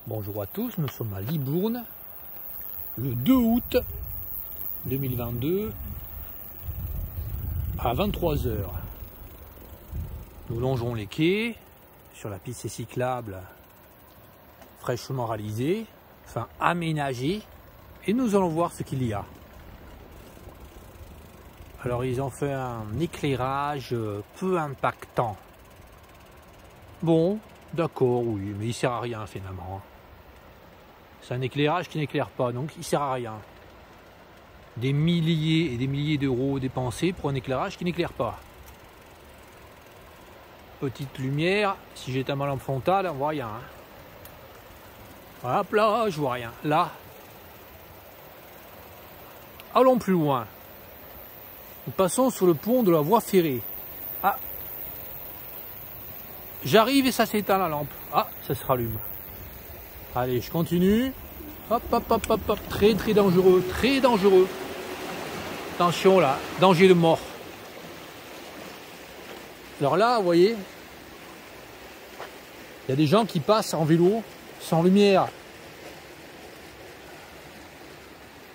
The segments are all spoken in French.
Bonjour à tous, nous sommes à Libourne, le 2 août 2022 à 23 h. Nous longeons les quais sur la piste cyclable fraîchement réalisée, enfin aménagée, et nous allons voir ce qu'il y a. Alors ils ont fait un éclairage peu impactant. Bon, d'accord, oui, mais il sert à rien finalement. C'est un éclairage qui n'éclaire pas, donc il sert à rien. Des milliers et des milliers d'euros dépensés pour un éclairage qui n'éclaire pas. Petite lumière, si j'éteins ma lampe frontale, on voit rien. Hop là, je vois rien. Là, allons plus loin. Nous passons sur le pont de la voie ferrée. Ah, j'arrive et ça s'éteint la lampe. Ah, ça se rallume. Allez, je continue. Hop, hop, hop, hop, hop. Très, très dangereux, très dangereux. Attention là, danger de mort. Alors là, vous voyez, il y a des gens qui passent en vélo sans lumière.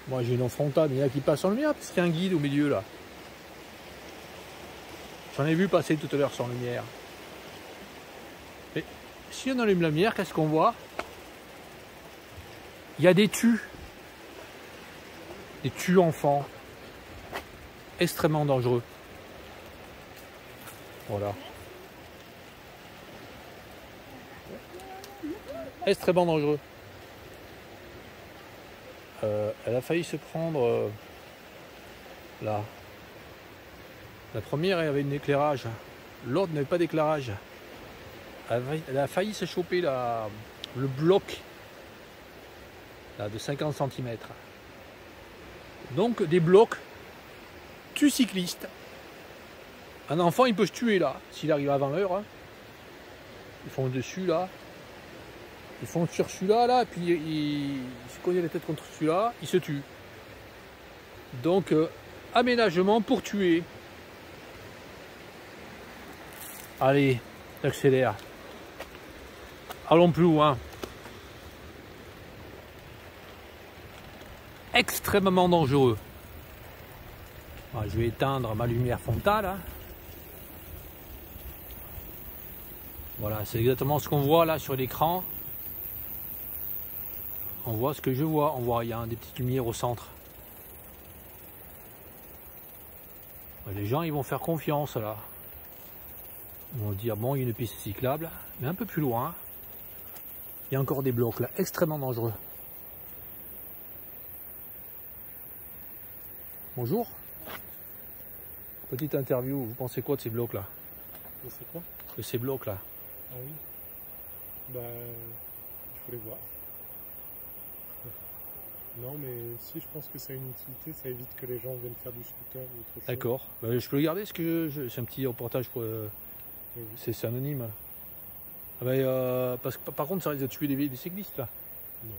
Moi, j'ai une lampe frontale, mais il y en a qui passent sans lumière parce qu'il y a un guide au milieu là. J'en ai vu passer tout à l'heure sans lumière. Et si on allume la lumière, qu'est-ce qu'on voit? Il y a des tues enfants, extrêmement dangereux. Voilà. Extrêmement dangereux. Elle a failli se prendre là. La première, elle avait un éclairage. L'autre n'avait pas d'éclairage. Elle a failli se choper le bloc là, de 50 cm. Donc des blocs tuent cyclistes. Un enfant, il peut se tuer là, s'il arrive avant l'heure. Hein. Ils font dessus là. Ils font sur celui-là, là, et puis il se cogne la tête contre celui-là, il se tue. Donc, aménagement pour tuer. Allez, j'accélère. Allons plus loin. Extrêmement dangereux. Alors, je vais éteindre ma lumière frontale. Hein. Voilà, c'est exactement ce qu'on voit là sur l'écran. On voit ce que je vois, on voit rien, des petites lumières au centre. Les gens ils vont faire confiance là. Ils vont dire bon, il y a une piste cyclable, mais un peu plus loin, il y a encore des blocs là, extrêmement dangereux. Bonjour. Petite interview, vous pensez quoi de ces blocs là? C'est quoi? De ces blocs là. Ah oui. Bah, il faut les voir. Non, mais si, je pense que ça a une utilité, ça évite que les gens viennent faire du scooter ou autre chose. D'accord. Bah, je peux le garder, c'est un petit reportage pour. Oui. C'est anonyme. Ah bah, parce que par contre, ça risque de tuer des cyclistes là. Non.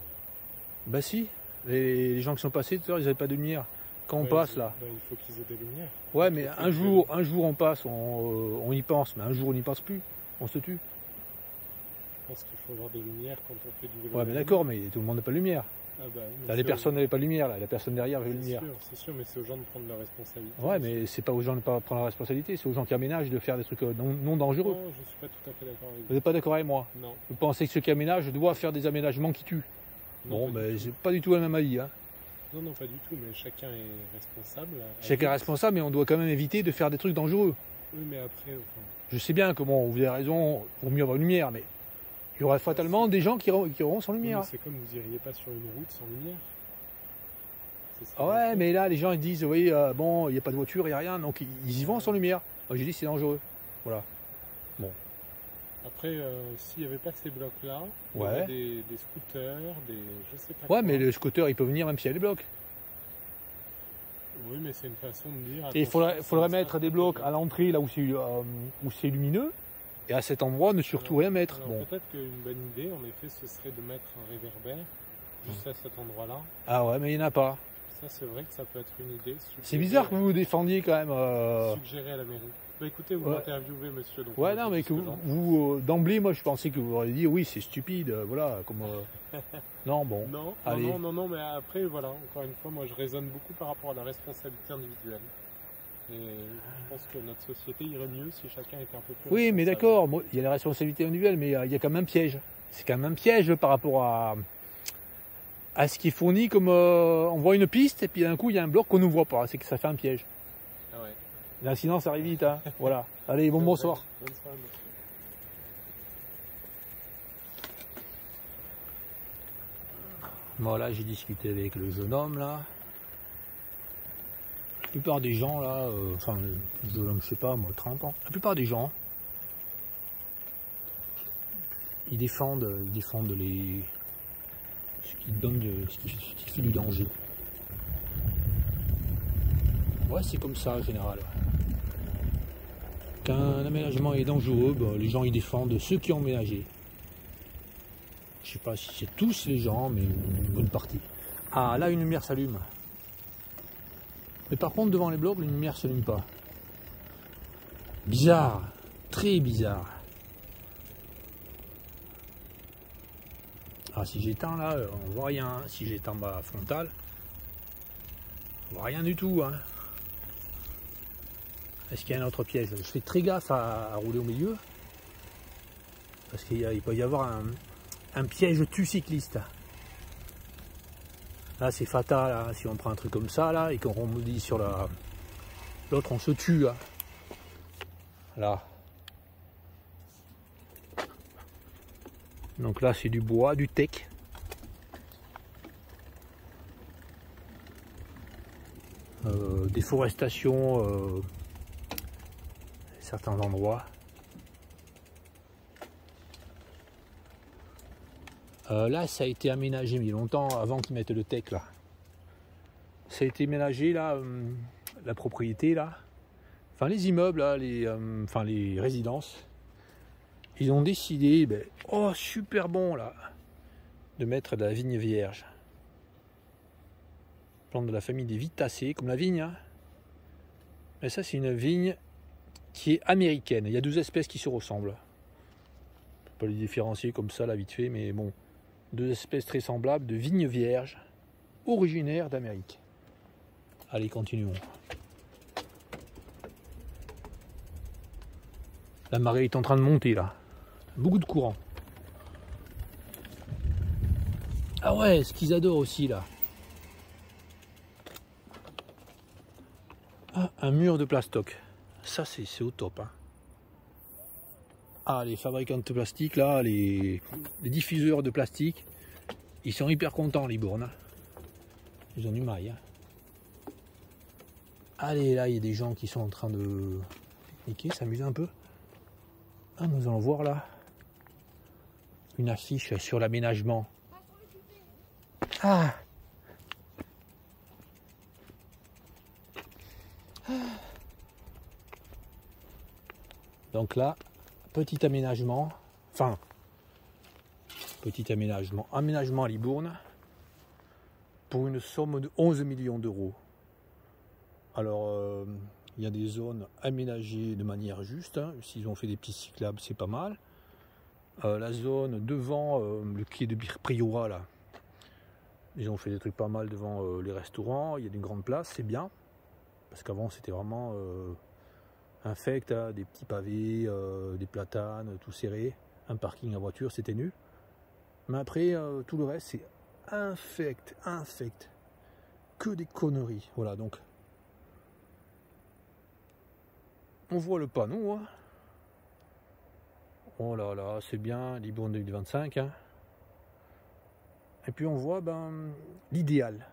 Bah si, les gens qui sont passés tout à l'heure, ils n'avaient pas de lumière. Quand on passe là. Bah, il faut qu'ils aient des lumières. Ouais, mais un jour on passe, on y pense, mais un jour on n'y pense plus, on se tue. Je pense qu'il faut avoir des lumières quand on fait du vélo. Ouais, mais d'accord, mais tout le monde n'a pas de lumière. Ah bah, Là, les personnes n'avaient pas de lumière, là, la personne derrière avait une lumière. C'est sûr, mais c'est aux gens de prendre la responsabilité. Ouais, mais c'est pas aux gens de pas prendre la responsabilité, c'est aux gens qui aménagent de faire des trucs non dangereux. Non, je suis pas tout à fait d'accord avec vous. Vous n'êtes pas d'accord avec moi? Non. Vous pensez que ceux qui aménagent doivent faire des aménagements qui tuent? Non, bon, mais c'est pas du tout la même avis. Hein. Non, pas du tout, mais chacun est responsable. Chacun est responsable, mais on doit quand même éviter de faire des trucs dangereux. Oui, mais après... Enfin... Je sais bien comment vous avez raison, pour mieux avoir une lumière, mais il y aura fatalement des gens qui auront sans lumière. Oui, c'est comme vous n'iriez pas sur une route sans lumière. Ah ouais, mais là, les gens ils disent, oui, bon, il n'y a pas de voiture, il n'y a rien, donc ils y vont sans lumière. Moi, j'ai dit, c'est dangereux. Voilà. Bon. Après, s'il n'y avait pas ces blocs-là, ouais. Il y aurait des scooters, je sais pas ouais, quoi. mais le scooter, il peut venir même s'il y a des blocs. Oui, mais c'est une façon de dire... Et il faudrait mettre des blocs à l'entrée, là où c'est lumineux, et à cet endroit, ne surtout rien mettre. Alors bon. Peut-être qu'une bonne idée, en effet, ce serait de mettre un réverbère juste à cet endroit-là. Ah ouais, mais il n'y en a pas. Ça, c'est vrai que ça peut être une idée. C'est bizarre que vous vous défendiez quand même. Suggérer à la mairie. Bah écoutez, vous Ouais. m'interviewez, monsieur. Donc Ouais, moi, non, je mais dis que ce j'en- vous d'emblée, moi, je pensais que vous auriez dit oui, c'est stupide, voilà, comme. Non, bon. Non, Allez. non, mais après, voilà, encore une fois, moi je raisonne beaucoup par rapport à la responsabilité individuelle. Et je pense que notre société irait mieux si chacun était un peu plus Oui, mais responsable. d'accord, moi, il y a la responsabilité individuelle, mais il y a quand même un piège. C'est quand même un piège par rapport à ce qui est fourni comme on voit une piste et puis d'un coup il y a un bloc qu'on ne voit pas, c'est que ça fait un piège. Ah ouais. L'incident ça arrive vite, hein. Voilà. Allez, bonsoir. Bonne soirée, monsieur. Voilà, j'ai discuté avec le jeune homme là. La plupart des gens là, enfin le jeune homme, je sais pas, moi 30 ans. La plupart des gens, ils défendent les ce qui donne ce qui fait du danger. Ouais, c'est comme ça en général. Quand un aménagement est dangereux, ben, les gens ils défendent ceux qui ont aménagé. Je sais pas si c'est tous les gens, mais une bonne partie. Ah, là une lumière s'allume. Mais par contre, devant les blocs, la lumière ne s'allume pas. Bizarre, très bizarre. Ah, si j'éteins là, on voit rien. Hein. Si j'éteins ma frontale, on voit rien du tout. Hein. Est-ce qu'il y a une autre pièce? Je fais très gaffe à rouler au milieu. Parce qu'il peut y avoir un piège tue cycliste. Là, c'est fatal. Hein. Si on prend un truc comme ça là et qu'on remonte sur l'autre, on se tue. Hein. Là. Donc là, c'est du bois, du teck. Déforestation, certains endroits. Là, ça a été aménagé, mais il y a longtemps avant qu'ils mettent le teck là. Ça a été aménagé là, la propriété là. Enfin, les immeubles là, les résidences. Ils ont décidé, ben, oh super bon là, de mettre de la vigne vierge. Plante de la famille des vitacées, comme la vigne. Hein. Mais ça c'est une vigne qui est américaine. Il y a deux espèces qui se ressemblent. On peut pas les différencier comme ça là vite fait, mais bon. Deux espèces très semblables de vignes vierges, originaires d'Amérique. Allez, continuons. La marée est en train de monter là. Beaucoup de courant. Ah ouais, ce qu'ils adorent aussi là. Ah, un mur de plastoc. Ça c'est au top. Hein. Ah, les fabricants de plastique là, les diffuseurs de plastique, ils sont hyper contents les bournes. Hein. Ils ont du maille. Hein. Allez, là il y a des gens qui sont en train de pique-niquer, s'amuser un peu. Ah, nous allons voir là une affiche sur l'aménagement. Ah. Donc là, petit aménagement, enfin, aménagement à Libourne pour une somme de 11 millions d'euros. Alors, il y a des zones aménagées de manière juste, hein. S'ils ont fait des pistes cyclables, c'est pas mal. La zone devant le quai de Priorat, là, ils ont fait des trucs pas mal devant les restaurants, il y a une grande place, c'est bien, parce qu'avant c'était vraiment infect, hein, des petits pavés, des platanes, tout serré, un parking à voiture, c'était nul. Mais après, tout le reste, c'est infect, que des conneries. Voilà, donc, on voit le panneau, hein. Oh là là, c'est bien, Libourne 2025, hein. Et puis on voit l'idéal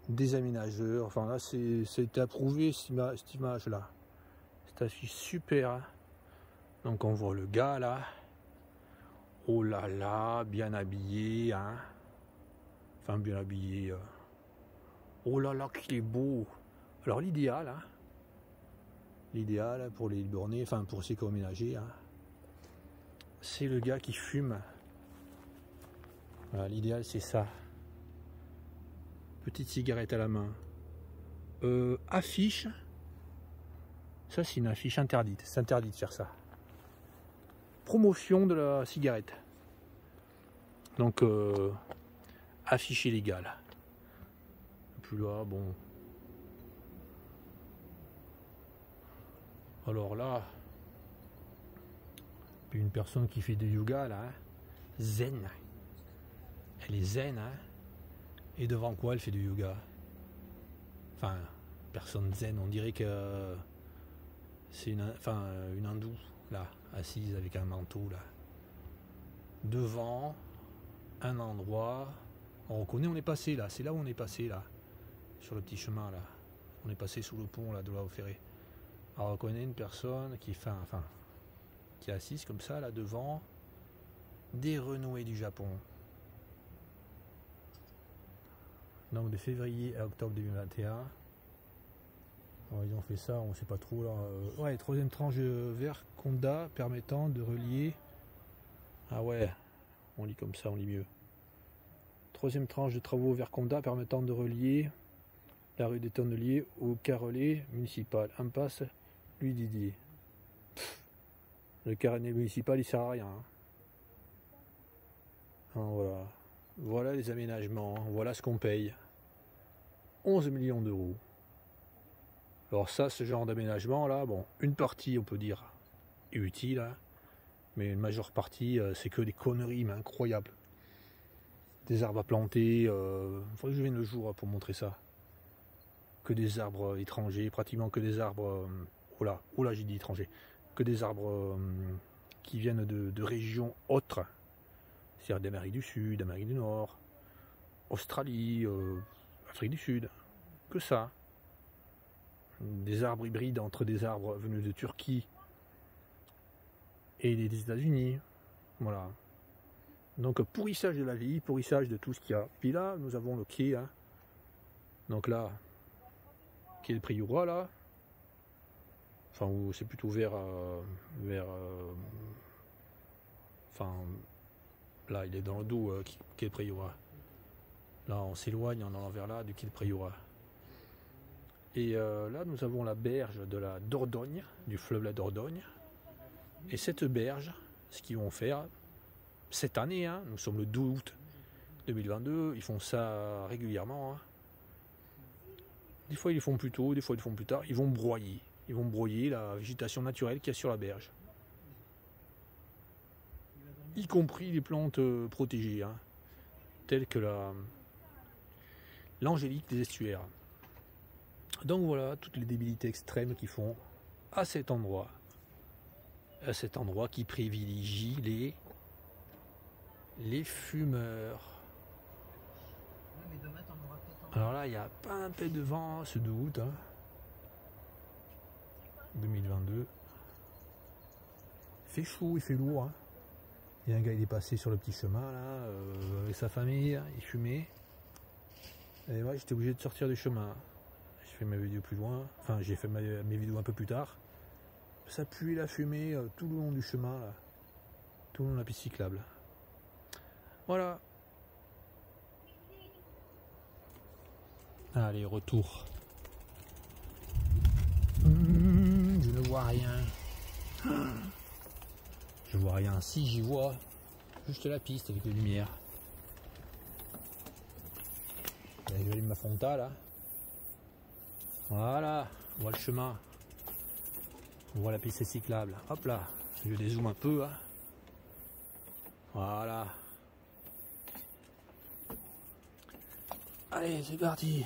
des aménageurs. Enfin là, c'est approuvé cette image là. C'est affiche super. Hein. Donc on voit le gars là. Oh là là, bien habillé. Hein. Enfin bien habillé. Oh là là, qu'il est beau. Alors l'idéal, hein. L'idéal pour les Libournais, enfin pour ceux qui ont aménagé, hein, c'est le gars qui fume. Voilà, l'idéal c'est ça. Petite cigarette à la main. Affiche Ça, c'est une affiche interdite. C'est interdit de faire ça. Promotion de la cigarette. Donc, affiche illégale. Plus là, bon. Alors là, une personne qui fait du yoga, là, hein, zen. Elle est zen, hein. Et devant quoi elle fait du yoga? Enfin, personne zen, on dirait que c'est une hindoue, là, assise avec un manteau, là. Devant un endroit, on reconnaît, on est passé là, c'est là où on est passé, là. Sur le petit chemin, là. On est passé sous le pont, là, de la Haut-Ferré. On reconnaît une personne qui fait, qui est assise comme ça, là, devant des renouées du Japon. Donc de février à octobre 2021. Alors, ils ont fait ça, on ne sait pas trop là. Ouais, troisième tranche vers Conda permettant de relier. Ah ouais, on lit comme ça, on lit mieux. Troisième tranche de travaux vers Conda permettant de relier la rue des Tonneliers au carrelet municipal. Impasse Louis Didier. Le carrelet municipal il sert à rien. Hein. Alors, voilà. Voilà les aménagements, voilà ce qu'on paye. 11 millions d'euros. Alors ça, ce genre d'aménagement là, bon, une partie on peut dire est utile, hein, mais une majeure partie c'est que des conneries mais incroyables. Des arbres à planter, il faudrait que je vienne le jour pour montrer ça. Que des arbres étrangers, pratiquement que des arbres, oh là j'ai dit étrangers, que des arbres qui viennent de régions autres. C'est-à-dire d'Amérique du Sud, d'Amérique du Nord, Australie, Afrique du Sud, que ça. Des arbres hybrides entre des arbres venus de Turquie et des États-Unis. Voilà. Donc pourrissage de la vie, pourrissage de tout ce qu'il y a. Puis là, nous avons le quai. Hein. Donc là, quai de Priorat, là. Enfin, c'est plutôt là, il est dans le dos, quai de Priorat. Là, on s'éloigne en allant vers là du quai de Priorat. Et là, nous avons la berge de la Dordogne, du fleuve la Dordogne. Et cette berge, ce qu'ils vont faire cette année, hein, nous sommes le 12 août 2022, ils font ça régulièrement. Hein. Des fois, ils le font plus tôt, des fois, ils le font plus tard. Ils vont broyer. Ils vont broyer la végétation naturelle qu'il y a sur la berge. Y compris les plantes protégées, hein, telles que l'angélique des estuaires. Donc voilà, toutes les débilités extrêmes qu'ils font à cet endroit qui privilégie les fumeurs. Alors là, il y a pas un peu de vent ce 2 août, hein, 2022. Il fait chaud, il fait lourd. Hein. Il y a un gars, il est passé sur le petit chemin là, avec sa famille, il fumait. Et moi, j'étais obligé de sortir du chemin. J'ai fait ma vidéo plus loin, enfin j'ai fait mes vidéos un peu plus tard. Ça pue la fumée tout le long du chemin, là. Tout le long de la piste cyclable. Voilà. Allez, retour. Je ne vois rien. Je vois rien. Si, j'y vois. Juste la piste avec les lumières. J'allume ma Fonta là. Voilà. On voit le chemin. On voit la piste cyclable. Hop là. Je dézoome un peu. Hein. Voilà. Allez, c'est parti.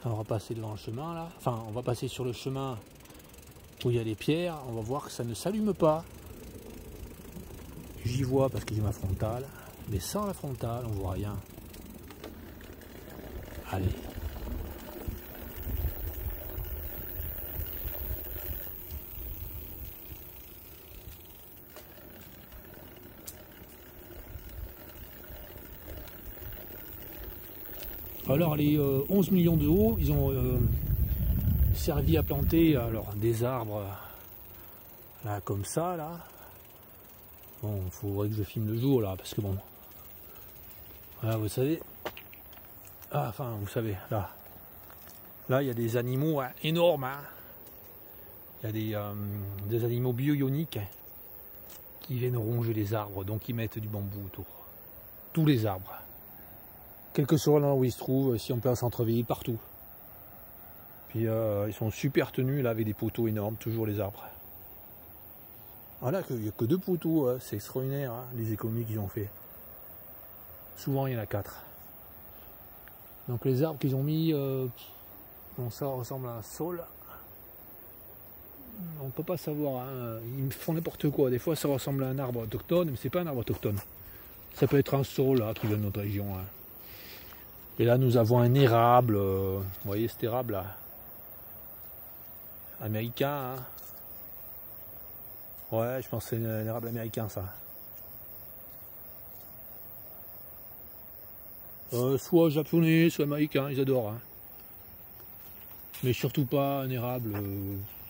Alors, on va passer devant le chemin là. Enfin, on va passer sur le chemin où il y a des pierres. On va voir que ça ne s'allume pas. J'y vois parce que j'ai ma frontale. Mais sans la frontale, on voit rien. Allez. Alors les 11 millions d'euros, ils ont servi à planter alors des arbres là comme ça là. Bon, il faudrait que je filme le jour là parce que bon, voilà, vous savez, enfin vous savez là, Là, il y a des animaux énormes. Hein. Il y a des animaux bio-ioniques qui viennent ronger les arbres, donc ils mettent du bambou autour. Tous les arbres. Quel que soit l'endroit où ils se trouvent, si on peut en centre-ville, partout. Puis ils sont super tenus là avec des poteaux énormes, toujours les arbres. Voilà, il n'y a que 2 poteaux, c'est extraordinaire hein, les économies qu'ils ont fait. Souvent il y en a 4. Donc les arbres qu'ils ont mis, bon ça ressemble à un saule. On ne peut pas savoir, hein. Ils font n'importe quoi. Des fois ça ressemble à un arbre autochtone, mais c'est pas un arbre autochtone. Ça peut être un saule là, qui vient de notre région. Hein. Et là nous avons un érable, vous voyez cet érable là, américain. Hein. Ouais, je pense que c'est un érable américain ça. Soit japonais, soit américain, ils adorent. Hein. Mais surtout pas un érable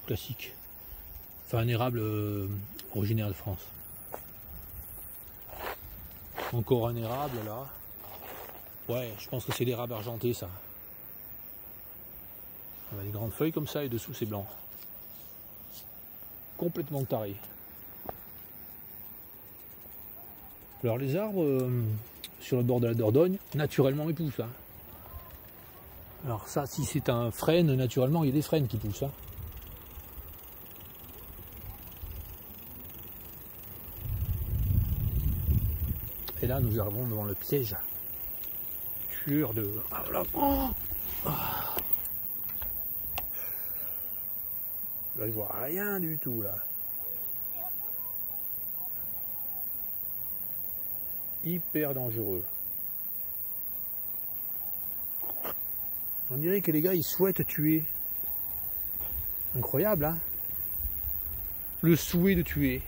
classique. Enfin un érable originaire de France. Encore un érable là. Ouais, je pense que c'est l'érable argenté ça. On a des grandes feuilles comme ça et dessous c'est blanc. Complètement taré. Alors les arbres sur le bord de la Dordogne, naturellement ils poussent. Hein. Alors ça, si c'est un frêne, naturellement il y a des frênes qui poussent. Hein. Et là nous arrivons devant le piège tueur de... Ah, là. Oh ah. Là je vois rien du tout là. Hyper dangereux. On dirait que les gars ils souhaitent tuer. Incroyable hein. Le souhait de tuer.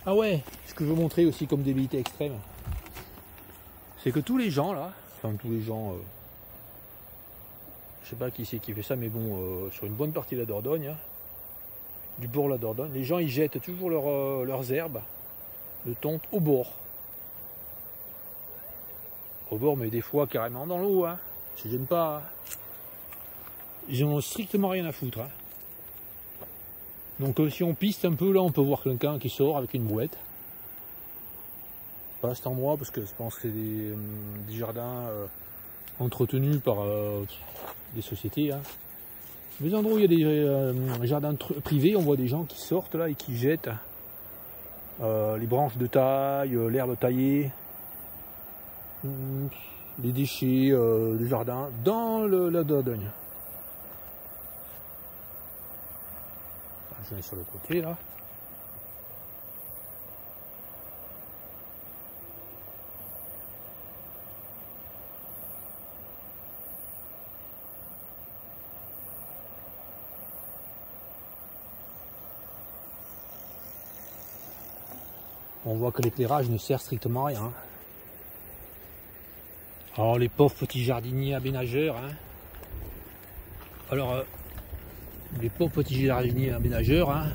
Ah ouais, ce que je veux montrer aussi comme débilité extrême, c'est que tous les gens là, enfin tous les gens, je sais pas qui c'est qui fait ça, mais bon, sur une bonne partie de la Dordogne, hein, du bord de la Dordogne, les gens ils jettent toujours leurs herbes de tonte au bord. Au bord, mais des fois carrément dans l'eau, hein. Ça gêne pas. Hein. Ils en ont strictement rien à foutre. Hein. Donc si on piste un peu là, on peut voir quelqu'un qui sort avec une brouette. Pas à cet endroit parce que je pense que c'est des jardins entretenus par des sociétés. Hein. Les endroits où il y a des jardins privés, on voit des gens qui sortent là et qui jettent les branches de taille, l'herbe taillée, les déchets du jardin dans la Dordogne. Je vais sur le côté là. On voit que l'éclairage ne sert strictement à rien. Alors les pauvres petits jardiniers aménageurs. Hein. Alors les pauvres petits jardiniers aménageurs, hein,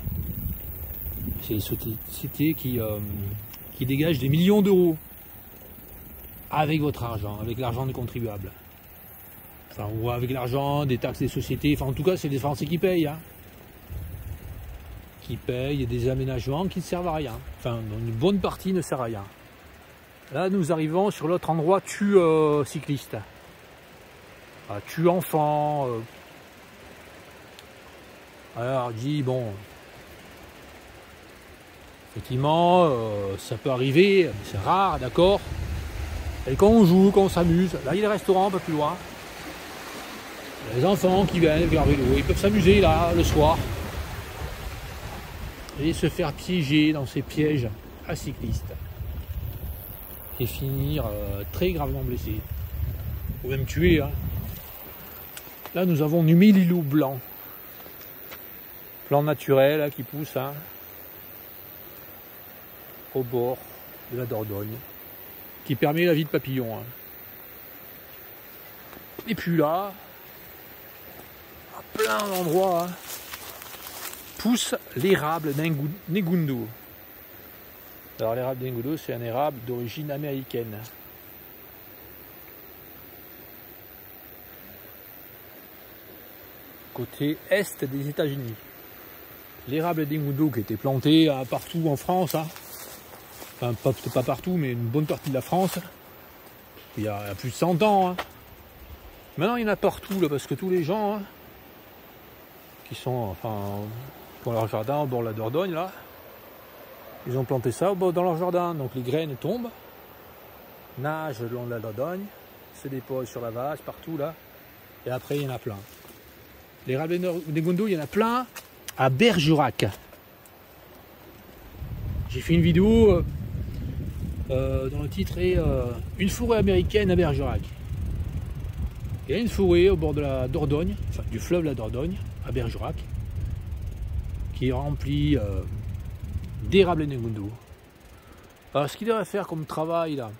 c'est les sociétés qui dégagent des millions d'euros avec votre argent, avec l'argent des contribuables. Enfin, ou avec l'argent des taxes des sociétés, enfin en tout cas c'est les Français qui payent. Hein, qui payent des aménagements qui ne servent à rien. Enfin, une bonne partie ne sert à rien. Là nous arrivons sur l'autre endroit, tue cycliste. Tue enfant. Alors, je dis, bon, effectivement, ça peut arriver, c'est rare, d'accord. Et quand on joue, quand on s'amuse, là, il y a des restaurants un peu plus loin. Il y a les enfants qui viennent avec leur vélo, ils peuvent s'amuser, là, le soir. Et se faire piéger dans ces pièges à cyclistes. Et finir très gravement blessés. Ou même tués, hein. Là, nous avons du mélilou blanc. Plante naturelle hein, qui pousse hein, au bord de la Dordogne, qui permet la vie de papillons. Hein. Et puis là, à plein d'endroits, hein, pousse l'érable Negundo. Alors l'érable Negundo, c'est un érable d'origine américaine. côté est des États-Unis. L'érable d'Engundu qui était planté partout en France, hein. Enfin peut-être pas partout, mais une bonne partie de la France, il y a plus de 100 ans. Hein. Maintenant il y en a partout là, parce que tous les gens hein, qui sont dans leur jardin au bord de la Dordogne là, ils ont planté ça dans leur jardin, donc les graines tombent, nagent le long de la Dordogne, se déposent sur la vase partout là, et après il y en a plein. L'érable d'Engundu, il y en a plein à Bergerac. J'ai fait une vidéo dont le titre est une forêt américaine à Bergerac. Il y a une forêt au bord de la Dordogne, enfin du fleuve la Dordogne, à Bergerac, qui est remplie d'érable d'Engundu. Alors ce qu'il devrait faire comme travail là,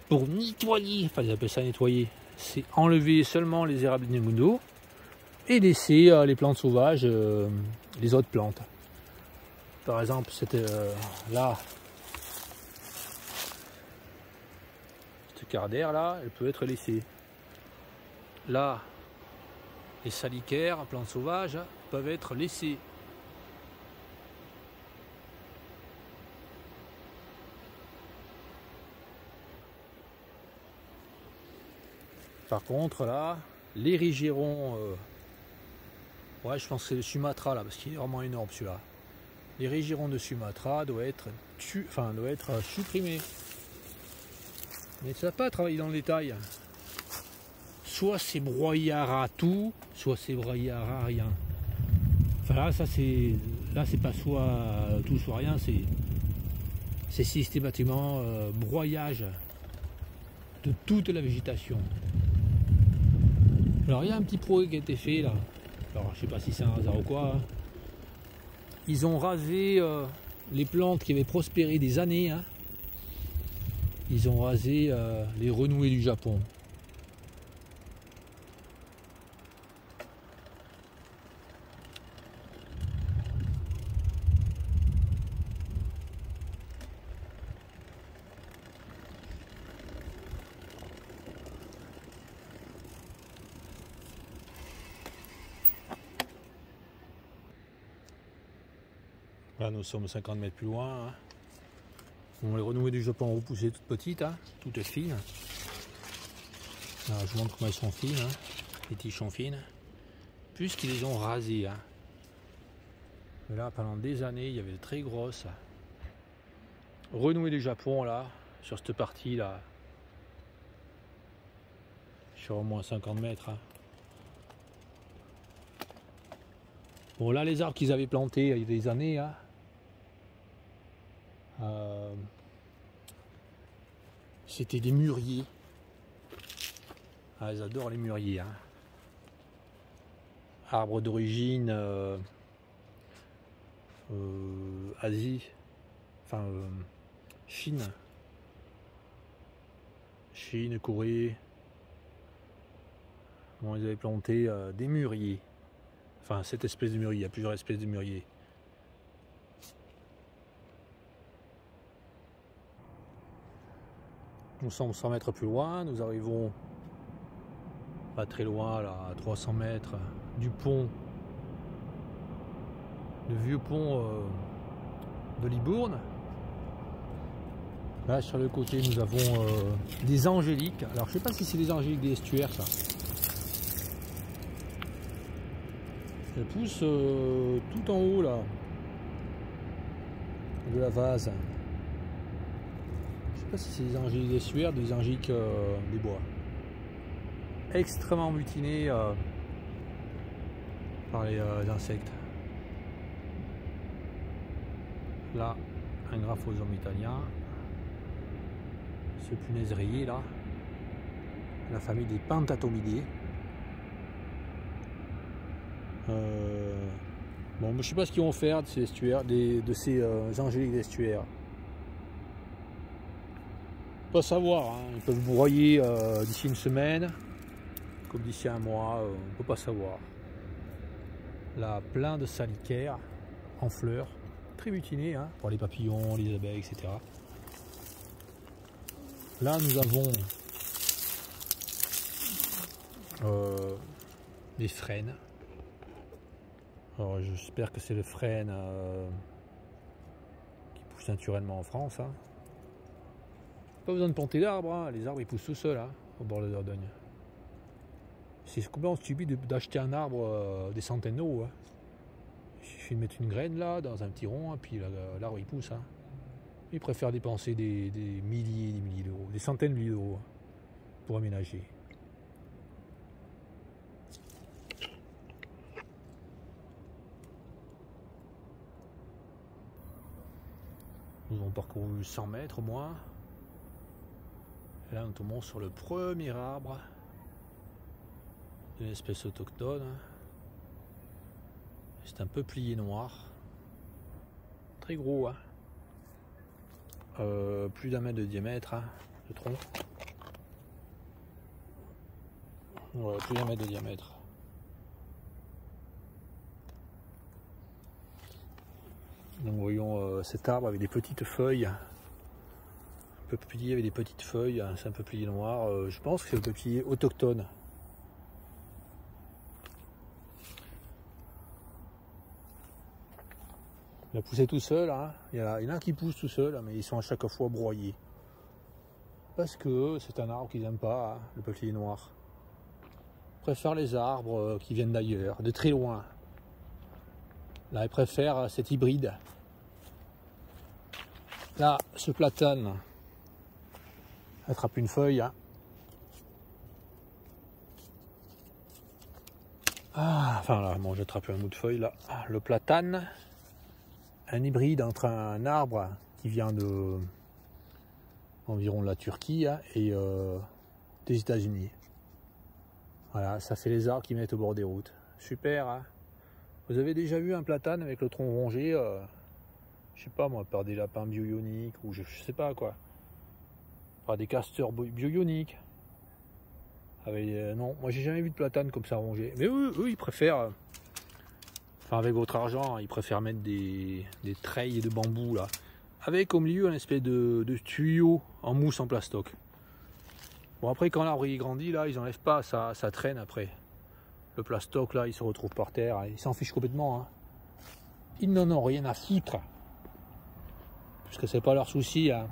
pour nettoyer, enfin ils appellent ça nettoyer, c'est enlever seulement les érables d'Engundu et laisser les plantes sauvages, les autres plantes. Par exemple, cette là, cette cardère là, elle peut être laissée. Là, les salicaires, plantes sauvages, peuvent être laissées. Par contre, là, l'érigéron, ouais, je pense que c'est le Sumatra là, parce qu'il est vraiment énorme celui-là. L'érigéron de Sumatra doit être supprimé. Mais ça ne va pas travailler dans le détail. Soit c'est broyard à tout, soit c'est broyard à rien. Enfin là, c'est pas soit tout, soit rien, c'est systématiquement broyage de toute la végétation. Alors il y a un petit progrès qui a été fait là. Alors je sais pas si c'est un hasard ou quoi. Hein. Ils ont rasé les plantes qui avaient prospéré des années. Hein. Ils ont rasé les renouées du Japon. Là, nous sommes 50 mètres plus loin. Hein. Bon, les renouées du Japon ont repoussé toutes petites, hein, toutes fines. Alors, je vous montre comment elles sont fines. Hein. Les tiges sont fines. Puisqu'ils les ont rasées. Hein. Mais là, pendant des années, il y avait de très grosses renouées du Japon, là, sur cette partie-là. Sur au moins 50 mètres. Hein. Bon, là, les arbres qu'ils avaient plantés il y a des années, hein, c'était des mûriers. Ah, ils adorent les mûriers. Hein. Arbres d'origine Asie, enfin Chine, Corée. Bon, ils avaient planté des mûriers. Enfin, cette espèce de mûrier, il y a plusieurs espèces de mûriers. Nous sommes 100 mètres plus loin, nous arrivons pas très loin, là, à 300 mètres du pont, le vieux pont de Libourne. Là, sur le côté, nous avons des angéliques. Alors, je sais pas si c'est des angéliques des estuaires, ça. Elle pousse tout en haut là de la vase. Je sais pas si c'est des angéliques d'estuaire, des angéliques des bois. Extrêmement butinés par les insectes. Là, un Graphosome italien. Ce punaise rayé là. La famille des Pentatomidés. Bon, je sais pas ce qu'ils vont faire de ces estuaires, de ces angéliques d'estuaire. Pas savoir, hein. Ils peuvent broyer d'ici une semaine, comme d'ici un mois, on peut pas savoir. Là, plein de salicaires en fleurs, très butinés, hein, pour les papillons, les abeilles, etc. Là, nous avons des frênes. Alors j'espère que c'est le frêne qui pousse naturellement en France. Hein. Pas besoin de planter d'arbres, hein. Les arbres ils poussent tout seuls hein, au bord de la Dordogne. C'est complètement stupide d'acheter un arbre des centaines d'euros. Hein. Il suffit de mettre une graine là, dans un petit rond, et puis l'arbre il pousse. Hein. Ils préfèrent dépenser des milliers d'euros, des centaines de milliers d'euros pour aménager. Nous avons parcouru 100 mètres au moins. Et là nous tombons sur le premier arbre d'une espèce autochtone. C'est un peuplier noir. Très gros. Hein. Plus d'1 mètre de diamètre hein, de tronc. Ouais, plus d'1 mètre de diamètre. Donc voyons cet arbre avec des petites feuilles. Un peuplier avec des petites feuilles, c'est un peuplier noir. Je pense que c'est le peuplier autochtone. Il a poussé tout seul, hein. Il y en a un qui pousse tout seul, mais ils sont à chaque fois broyés. Parce que c'est un arbre qu'ils n'aiment pas, hein, le peuplier noir. Ils préfèrent les arbres qui viennent d'ailleurs, de très loin. Là, ils préfèrent cet hybride. Là, ce platane attrape une feuille. Hein. Ah, enfin là, bon, j'attrape un bout de feuille là. Le platane. Un hybride entre un arbre qui vient de environ de la Turquie hein, et des États-Unis. Voilà, ça fait les arbres qui mettent au bord des routes. Super. Hein. Vous avez déjà vu un platane avec le tronc rongé, je sais pas moi, par des lapins bio-ioniques ou je sais pas quoi, par des castors bio-ioniques. Non, moi j'ai jamais vu de platane comme ça rongé. Mais eux ils préfèrent. Enfin, avec votre argent, ils préfèrent mettre des treilles de bambou là, avec au milieu un espèce de tuyau en mousse en plastoc. Bon après quand l'arbre il grandit là, ils enlèvent pas, ça traîne après. Le plastoc là, il se retrouve par terre, ils s'en fichent complètement. Hein. Ils n'en ont rien à foutre, puisque c'est pas leur souci. Hein.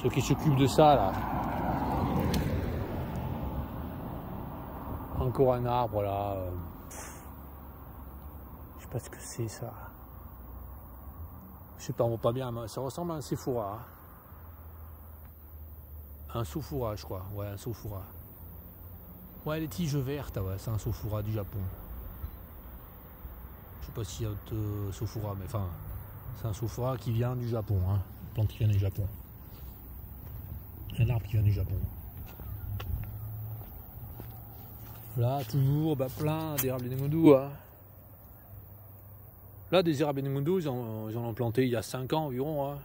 Ceux qui s'occupent de ça là. Encore un arbre là. Je sais pas ce que c'est ça. Je sais pas, on voit pas bien, mais ça ressemble à un sephora. Un sophora, je crois. Ouais, un sophora. Ouais, les tiges vertes, ouais, c'est un sophora du Japon. Je sais pas s'il y a autre sophora, mais enfin, c'est un sophora qui vient du Japon. Hein. Une plante qui vient du Japon. Un arbre qui vient du Japon. Là, toujours plein d'érables de Ngondu. Hein. Là, des érables de Ngondu, ils en ont planté il y a 5 ans environ. Hein.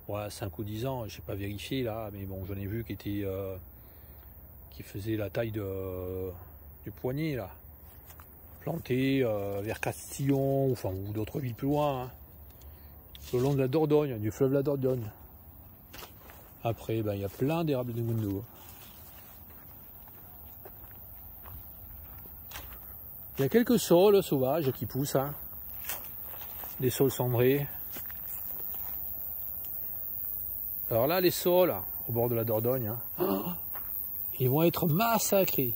Ouais, 5 ou 10 ans, je sais pas vérifier là, mais bon, j'en ai vu qui faisait la taille du poignet là. Planté vers Castillon, enfin, ou d'autres villes plus loin. Hein. Le long de la Dordogne, du fleuve la Dordogne. Après, il y a plein d'érables de Ngondu. Il y a quelques saules sauvages qui poussent, hein. Des saules cendrées. Alors là, les saules, au bord de la Dordogne, hein, ils vont être massacrés.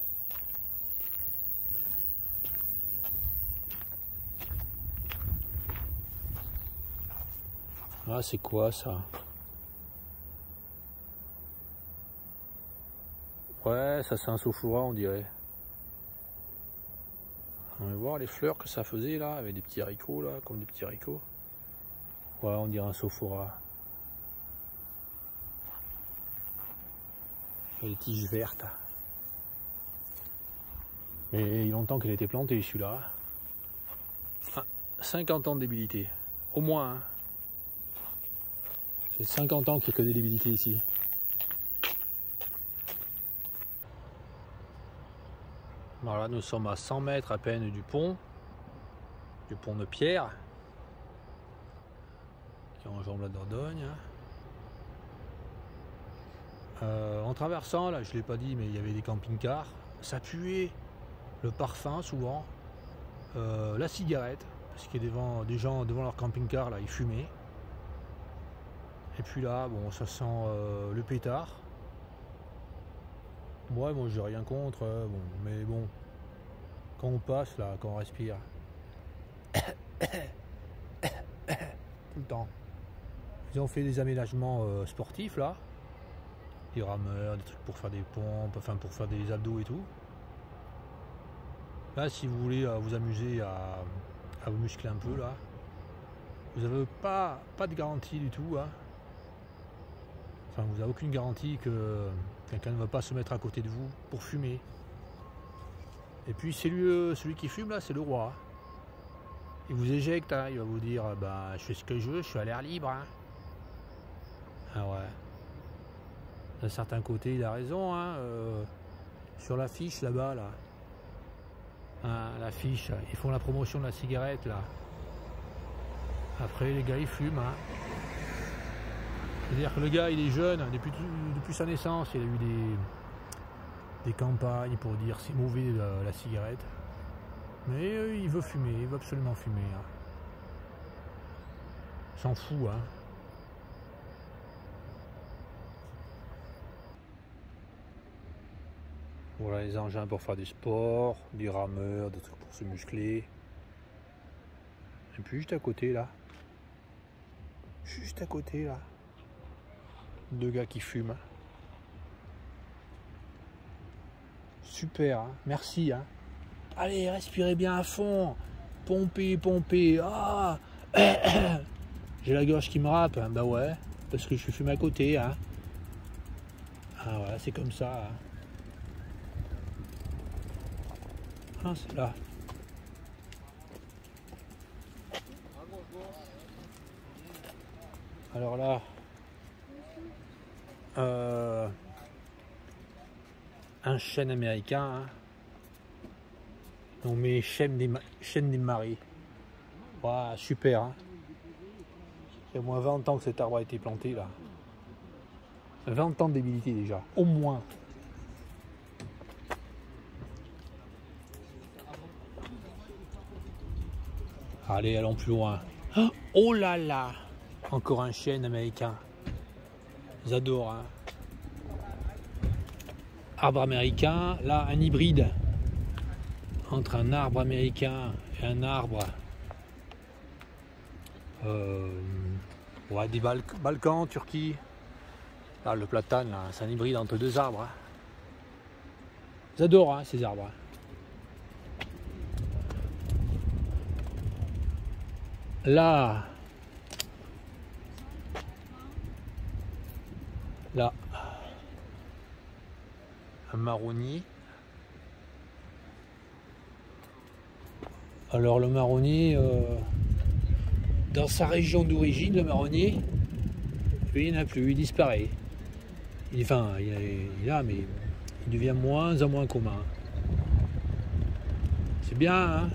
Ah, c'est quoi ça? Ouais, ça c'est un sophora, on dirait. On va voir les fleurs que ça faisait là, avec des petits haricots là, comme des petits haricots. Ouais, on dirait un sophora. Les tiges vertes. Mais il y a longtemps qu'il a été planté celui-là. 50 ans de débilité. Au moins. Hein. Ça fait 50 ans qu'il n'y a que des débilités ici. Voilà, nous sommes à 100 mètres à peine du pont de pierre qui enjambe la Dordogne. En traversant, là, je ne l'ai pas dit, mais il y avait des camping-cars. Ça puait le parfum souvent, la cigarette, parce qu'il y a des gens devant leur camping-car, là, ils fumaient. Et puis là, bon, ça sent le pétard. Moi, j'ai rien contre, bon, mais bon, quand on passe là, quand on respire, tout le temps. Ils ont fait des aménagements sportifs là, des rameurs, des trucs pour faire des pompes, enfin pour faire des abdos et tout. Là, si vous voulez vous amuser à vous muscler un peu là, vous n'avez pas de garantie du tout. Hein. Enfin, vous n'avez aucune garantie que quelqu'un ne va pas se mettre à côté de vous pour fumer. Et puis c'est lui, celui qui fume là, c'est le roi. Il vous éjecte, hein, il va vous dire bah, je fais ce que je veux, je suis à l'air libre. Hein. Ah ouais. D'un certain côté, il a raison. Hein, sur l'affiche là-bas, là. Hein, l'affiche, ils font la promotion de la cigarette là. Après, les gars, ils fument. Hein. C'est-à-dire que le gars, il est jeune, depuis sa naissance, il a eu des campagnes pour dire c'est mauvais la cigarette. Mais il veut fumer, il veut absolument fumer. Hein. Il s'en fout. Hein. Voilà les engins pour faire du sport, des rameurs, des trucs pour se muscler. Et puis juste à côté là. Juste à côté là. Deux gars qui fument. Super, hein. Merci. Hein. Allez, respirez bien à fond. Pompez, pompez. Ah. J'ai la gorge qui me râpe. Hein. Bah ouais, parce que je suis fumé à côté. Hein. Ah ouais, c'est comme ça. Hein. Ah, c'est là. Alors là, un chêne américain, hein. On met chêne des marais. Wow, super. Hein. Il y a au moins 20 ans que cet arbre a été planté là. 20 ans de débilité déjà, au moins. Allez, allons plus loin. Oh là là! Encore un chêne américain. J'adore. Hein. Arbre américain. Là, un hybride entre un arbre américain et un arbre ouais, des Balkans, Turquie. Là, le platane, c'est un hybride entre deux arbres. Hein. J'adore hein, ces arbres. Là, un marronnier. Alors le marronnier, dans sa région d'origine, le marronnier, il n'y en a plus, il disparaît. Enfin, il est là, mais il devient moins en moins commun. C'est bien, hein?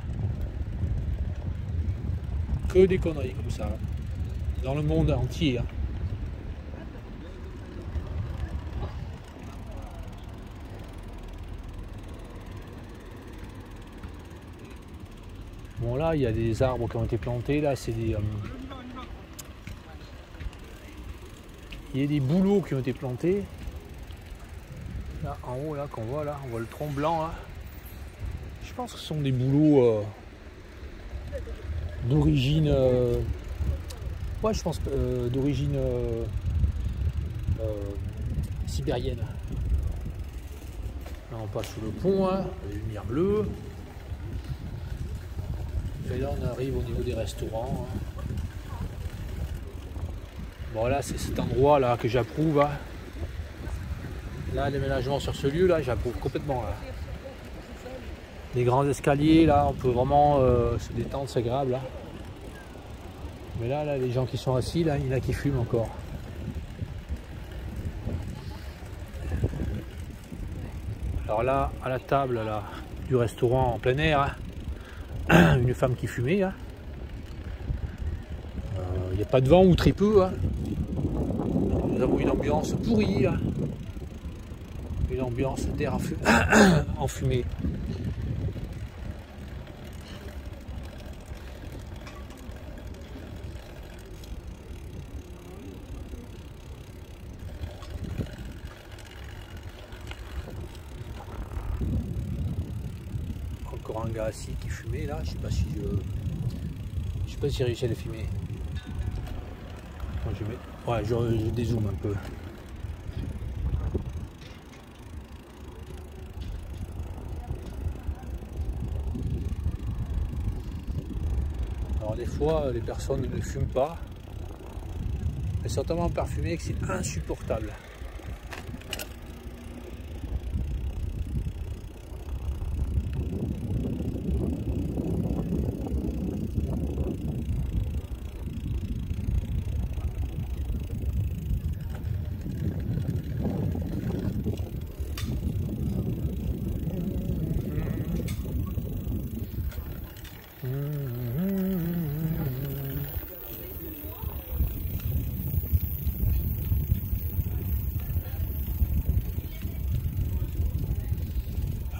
Que des conneries comme ça, dans le monde entier. Hein. Bon là, il y a des arbres qui ont été plantés, là, c'est des... il y a des bouleaux qui ont été plantés. Là, en haut, là, qu'on voit, là, on voit le tronc blanc, là. Je pense que ce sont des bouleaux d'origine... ouais, je pense d'origine sibérienne. Là, on passe sous le pont, hein, les lumières bleues. Et là, on arrive au niveau des restaurants. Hein. Bon, là, c'est cet endroit-là que j'approuve. Hein. Là, l'aménagement sur ce lieu-là, j'approuve complètement. Là. Les grands escaliers, là, on peut vraiment se détendre, c'est agréable. Là. Mais là, les gens qui sont assis, là, il y en a qui fument encore. Alors là, à la table là, du restaurant en plein air, hein, une femme qui fumait. Hein. Il n'y a pas de vent ou très peu. Hein. Nous avons une ambiance pourrie. Hein. une ambiance d'air enfumé. Encore un gars assis qui fumait là, je sais pas si j'ai réussi à le filmer. Bon, je dézoome un peu. Alors des fois les personnes ne fument pas, mais sont tellement parfumées que c'est insupportable.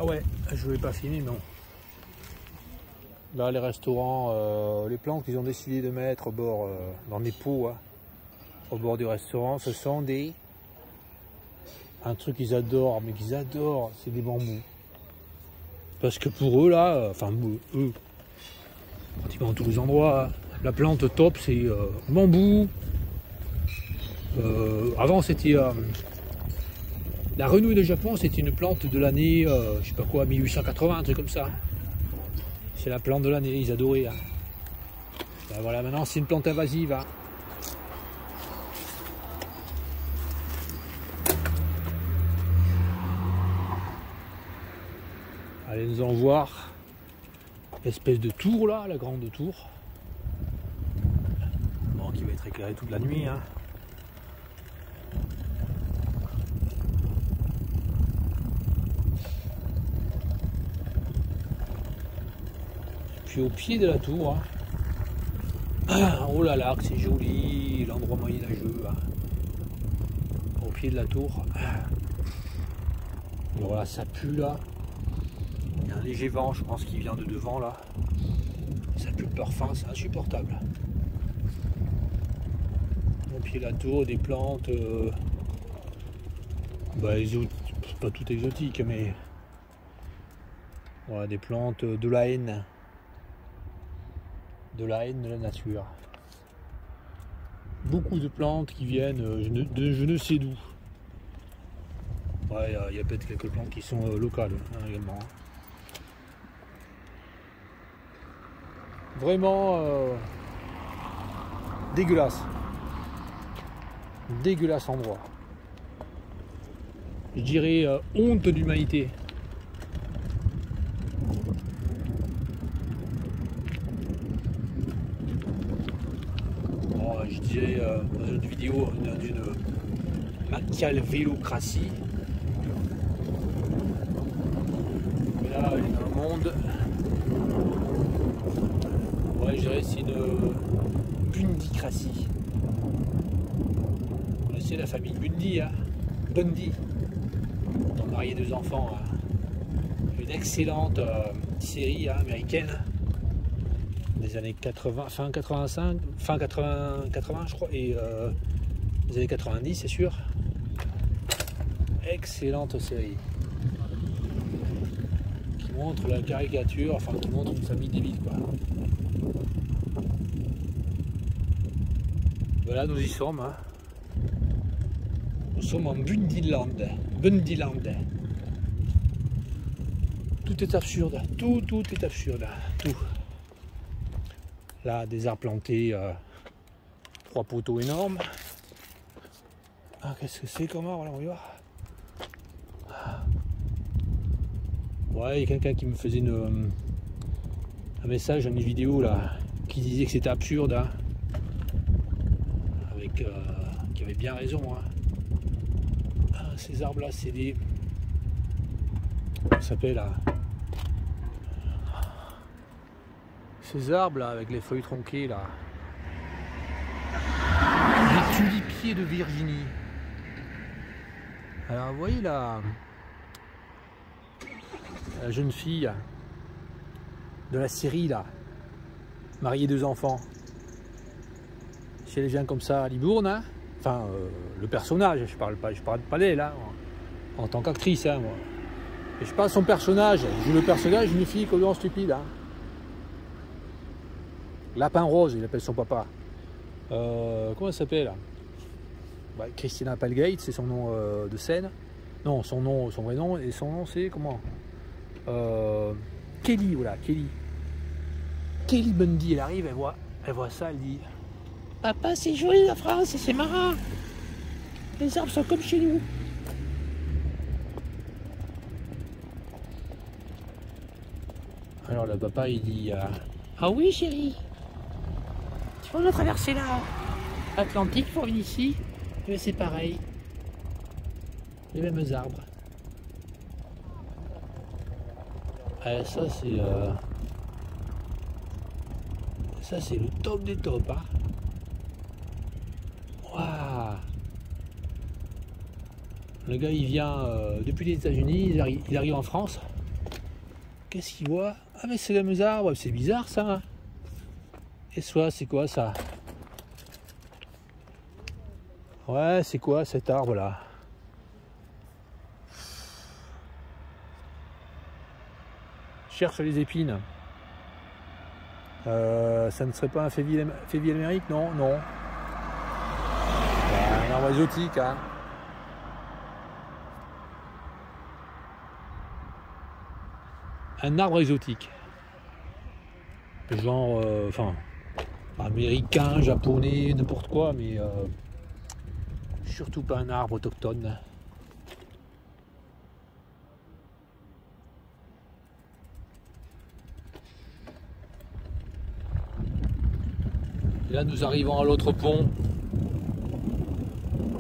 Ah ouais, je voulais pas filmer, non. Là, les restaurants, les plantes qu'ils ont décidé de mettre au bord, dans des pots, hein, au bord du restaurant, ce sont un truc qu'ils adorent, mais qu'ils adorent, c'est des bambous. Parce que pour eux, là, enfin, eux, pratiquement dans tous les endroits, la plante top, c'est bambou. Avant, c'était la renouille de Japon, c'était une plante de l'année, je sais pas quoi, 1880, un truc comme ça. C'est la plante de l'année, ils adoraient. Hein. Ben voilà, maintenant c'est une plante invasive. Hein. Allez, nous allons voir l'espèce de tour là, la grande tour. Bon, qui va être éclairée toute la nuit. Hein. Puis au pied de la tour, hein. Oh là là, que c'est joli, l'endroit moyenâgeux. Hein. Au pied de la tour. Et voilà, ça pue là. Il y a un léger vent, je pense, qui vient de devant là. Ça pue le parfum, c'est insupportable. Au pied de la tour, des plantes, pas tout exotique, mais voilà, des plantes de la haine. De la haine de la nature. Beaucoup de plantes qui viennent de je ne sais d'où. Ouais, il y a peut-être quelques plantes qui sont locales hein, également. Vraiment dégueulasse. Dégueulasse endroit. Je dirais honte d'humanité. Je dirais dans une vidéo d'une machiavélocratie. Mais là, il y a un monde. Ouais, je dirais c'est une bundicratie. Vous connaissez la famille Bundy, hein? Bundy. Ils ont marié 2 enfants. Hein. Une excellente série hein, américaine. Des années 80, fin 85, fin 80 je crois, et des années 90 c'est sûr. Excellente série. Qui montre la caricature, enfin qui montre une famille débile quoi. Voilà, nous y sommes. Hein. Nous sommes en Bundyland. Tout est absurde, tout est absurde, tout. Là, des arbres plantés, 3 poteaux énormes. Ah, qu'est-ce que c'est comme arbre là, on y va. Ouais, il y a quelqu'un qui me faisait un message dans une vidéo là, qui disait que c'était absurde, hein, avec, qui avait bien raison. Hein. Ah, ces arbres là, c'est des. Comment ça s'appelle là? Ces arbres là avec les feuilles tronquées là, les tulipiers de Virginie. Alors vous voyez là, la jeune fille de la série là, mariée 2 enfants. Si elle vient comme ça à Libourne, hein, enfin le personnage, je parle pas d'elle hein, en tant qu'actrice, hein, moi. Et je parle de son personnage, je joue le personnage d'une fille complètement stupide. Hein. Lapin Rose, il appelle son papa. Comment elle s'appelle? Bah, Christina Applegate, c'est son nom de scène. Non, son vrai nom, et son nom c'est comment? Kelly, voilà, Kelly. Kelly Bundy, elle arrive, elle voit ça, elle dit: Papa, c'est joli la France, c'est marrant. Les arbres sont comme chez nous. Alors le papa il dit ah oui chérie, tu vois on a traversé l'Atlantique pour venir ici, et c'est pareil, les mêmes arbres. Ah, ça c'est le top des tops hein. Waouh. Le gars il vient depuis les États-Unis, il arrive en France. Qu'est-ce qu'il voit? Ah mais c'est les mêmes arbres, c'est bizarre ça hein. Et soit c'est quoi ça? Ouais, c'est quoi cet arbre là? Cherche les épines. Ça ne serait pas un Féville amérique? Non, non. Un arbre exotique hein. Un arbre exotique. Genre, enfin, américain, japonais, n'importe quoi, mais surtout pas un arbre autochtone. Et là, nous arrivons à l'autre pont.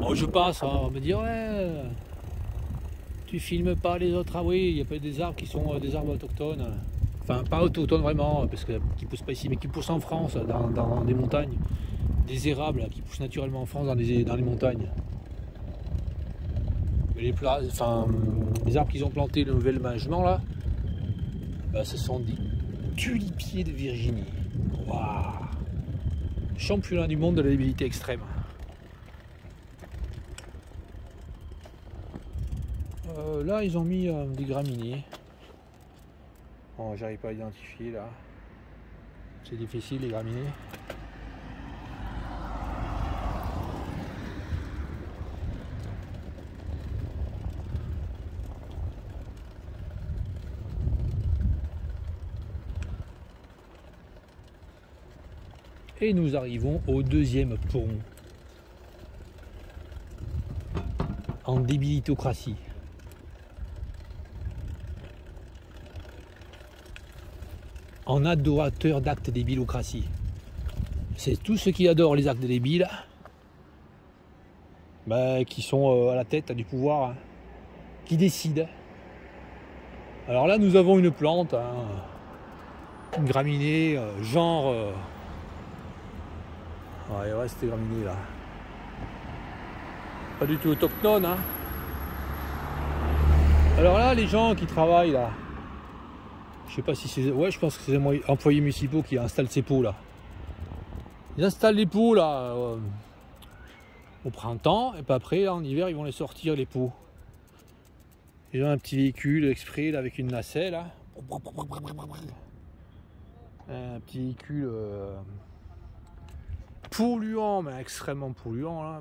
Oh, je passe, hein, on va me dire, ouais, tu filmes pas les autres. Ah oui, il y a pas des arbres qui sont des arbres autochtones. Enfin, pas autochtones vraiment, parce que qui poussent pas ici, mais qui poussent en France, dans des montagnes. Des érables qui poussent naturellement en France dans les montagnes. Mais les arbres qu'ils ont plantés le nouvel aménagement là, bah, ce sont des tulipiers de Virginie. Waouh! Championnat du monde de la débilité extrême. Là, ils ont mis des graminées. Bon, j'arrive pas à identifier là. C'est difficile les graminées. Et nous arrivons au deuxième pont en débilitocratie. En adorateur d'actes débilocratie. C'est tous ceux qui adorent les actes débiles, bah, qui sont à la tête du pouvoir, hein, qui décident. Alors là, nous avons une plante, hein, une graminée, genre... ouais, c'était graminé là. Pas du tout autochtone, hein. Alors là, les gens qui travaillent là, je sais pas si c'est... Ouais, je pense que c'est les employés municipaux qui installent ces pots là. Ils installent les pots là au printemps, et puis après, là, en hiver, ils vont les sortir les pots. Ils ont un petit véhicule exprès là, avec une nacelle là. Un petit véhicule polluant, mais extrêmement polluant là,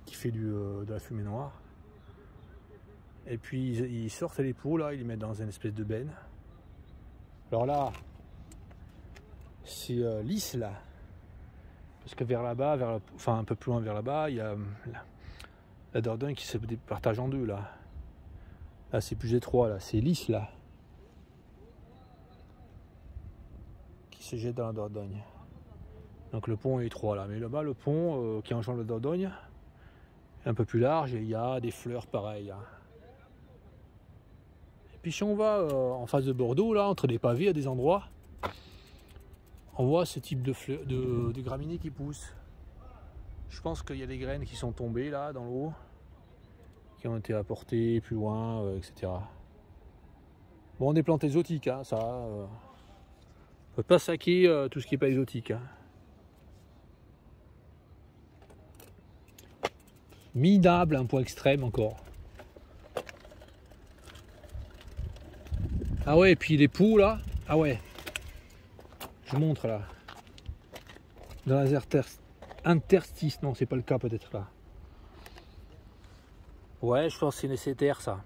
qui fait de la fumée noire. Et puis ils sortent les pots là, ils les mettent dans une espèce de benne. Alors là, c'est lisse là, parce que vers là-bas, enfin un peu plus loin vers là-bas, il y a la Dordogne qui se partage en deux là. Là c'est plus étroit là, c'est lisse là, qui se jette dans la Dordogne. Donc le pont est étroit là, mais là-bas le pont qui enjambe la Dordogne est un peu plus large et il y a des fleurs pareilles. Hein. Et puis si on va en face de Bordeaux, là, entre les pavés à des endroits, on voit ce type de fleurs, de graminées qui poussent. Je pense qu'il y a des graines qui sont tombées là dans l'eau, qui ont été apportées plus loin, etc. Bon, des plantes exotiques, hein, ça. Faut pas saquer tout ce qui est pas exotique. Hein. Minable, un point extrême encore. Ah ouais, et puis les poux là. Ah ouais. Je montre là. Dans les interstices, non, c'est pas le cas peut-être là. Ouais, je pense que c'est nécessaire ça.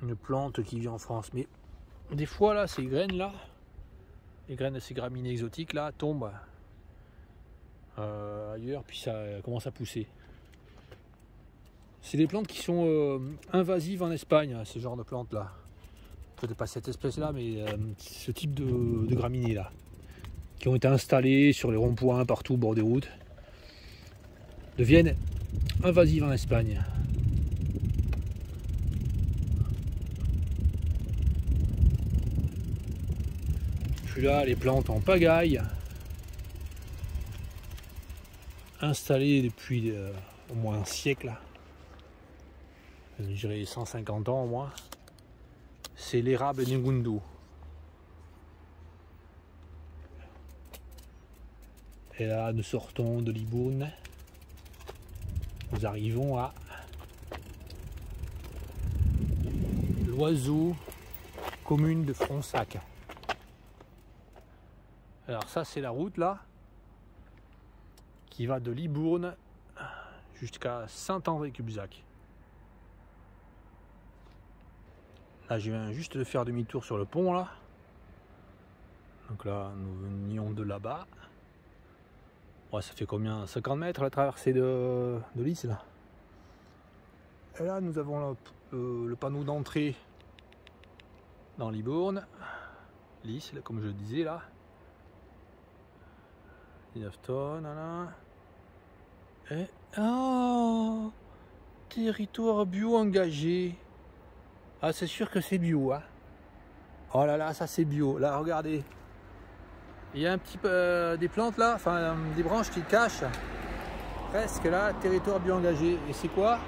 Une plante qui vit en France. Mais des fois là, ces graines là, les graines de ces graminées exotiques là, tombent ailleurs, puis ça commence à pousser. C'est des plantes qui sont invasives en Espagne, ce genre de plantes là. Peut-être pas cette espèce là, mais ce type de graminées là, qui ont été installées sur les ronds-points partout au bord des routes, deviennent invasives en Espagne. Puis là, les plantes en pagaille, installées depuis au moins un siècle, je dirais 150 ans au moins, c'est l'érable Ngundu. Et là, nous sortons de Libourne, nous arrivons à l'Oiseau, commune de Fronsac. Alors ça, c'est la route là, qui va de Libourne jusqu'à Saint-André-Cubzac. Là, je viens juste de faire demi-tour sur le pont là. Donc là, nous venions de là-bas. Ouais, ça fait combien? 50 mètres la traversée de l'Is là. Et là, nous avons le panneau d'entrée dans Libourne. L'Is, comme je le disais là. 19 tonnes, là. Et oh, territoire bio engagé. Ah, c'est sûr que c'est bio, hein. Oh là là, ça c'est bio. Là, regardez. Il y a un petit peu des plantes là, enfin des branches qui cachent. Presque là, territoire bio engagé. Et c'est quoi?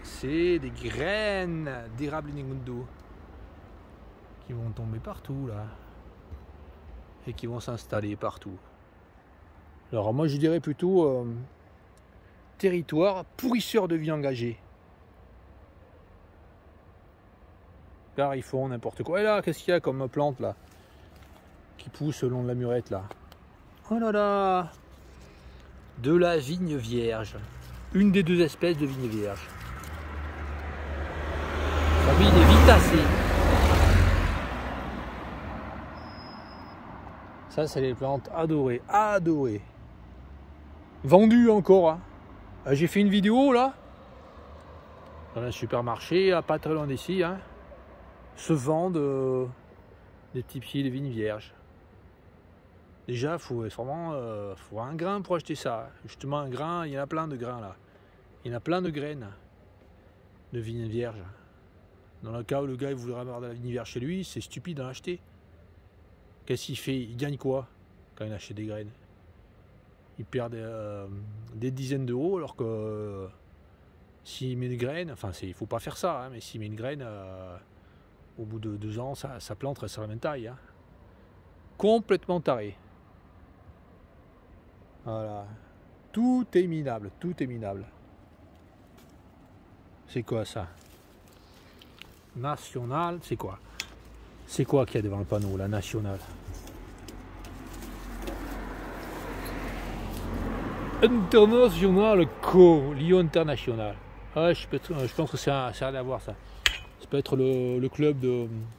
C'est des graines d'érable Ngundu qui vont tomber partout là. Et qui vont s'installer partout. Alors moi je dirais plutôt territoire pourrisseur de vie engagée. Car ils font n'importe quoi. Et là, qu'est-ce qu'il y a comme plante là qui pousse le long de la murette là? Oh là là, de la vigne vierge. Une des deux espèces de vigne vierge. Famille des Vitacées. Ça, c'est les plantes adorées, adorées. Vendues encore. Hein. J'ai fait une vidéo là, dans un supermarché, à pas très loin d'ici, hein, se vendent des petits pieds de vigne vierge. Déjà, faut un grain pour acheter ça. Justement, un grain, il y en a plein de grains là. Il y en a plein de graines de vigne vierge. Dans le cas où le gars il voudrait avoir de la vigne vierge chez lui, c'est stupide d'en acheter. Qu'est-ce qu'il fait? Il gagne quoi quand il achète des graines? Il perd des dizaines d'euros, alors que s'il met une graine, enfin il faut pas faire ça, hein, mais s'il met une graine, au bout de 2 ans, sa plante reste à la même taille. Hein. Complètement taré. Voilà. Tout est minable, tout est minable. C'est quoi ça? National, c'est quoi? C'est quoi qu'il y a devant le panneau, la nationale? International Co, Lyon International. Ah, je pense que ça a rien à voir ça. Ça peut être le club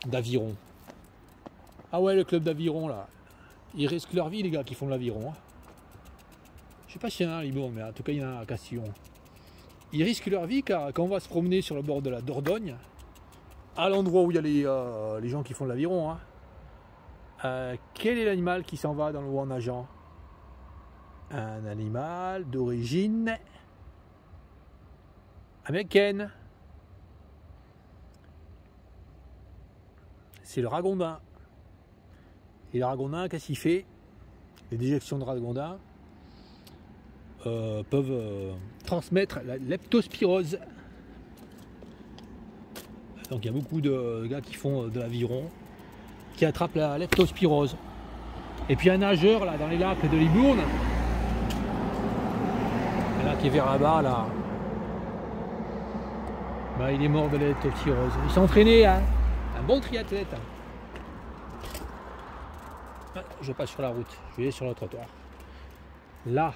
d'aviron. Ah ouais, le club d'aviron là. Ils risquent leur vie les gars qui font de l'aviron. Hein. Je sais pas s'il y en a à Libourne, mais en tout cas il y en a à Castillon. Ils risquent leur vie car quand on va se promener sur le bord de la Dordogne, à l'endroit où il y a les gens qui font de l'aviron, hein, quel est l'animal qui s'en va dans l'eau en nageant? Un animal d'origine américaine. C'est le ragondin. Et le ragondin, qu'est-ce qu'il fait? Les déjections de ragondin peuvent transmettre la leptospirose. Donc il y a beaucoup de gars qui font de l'aviron, qui attrapent la leptospirose. Et puis un nageur là dans les lacs de Libourne, là qui est vers là-bas là, bah, il est mort de la leptospirose. Il s'est entraîné, hein, un bon triathlète. Je passe sur la route, je vais sur le trottoir. Là,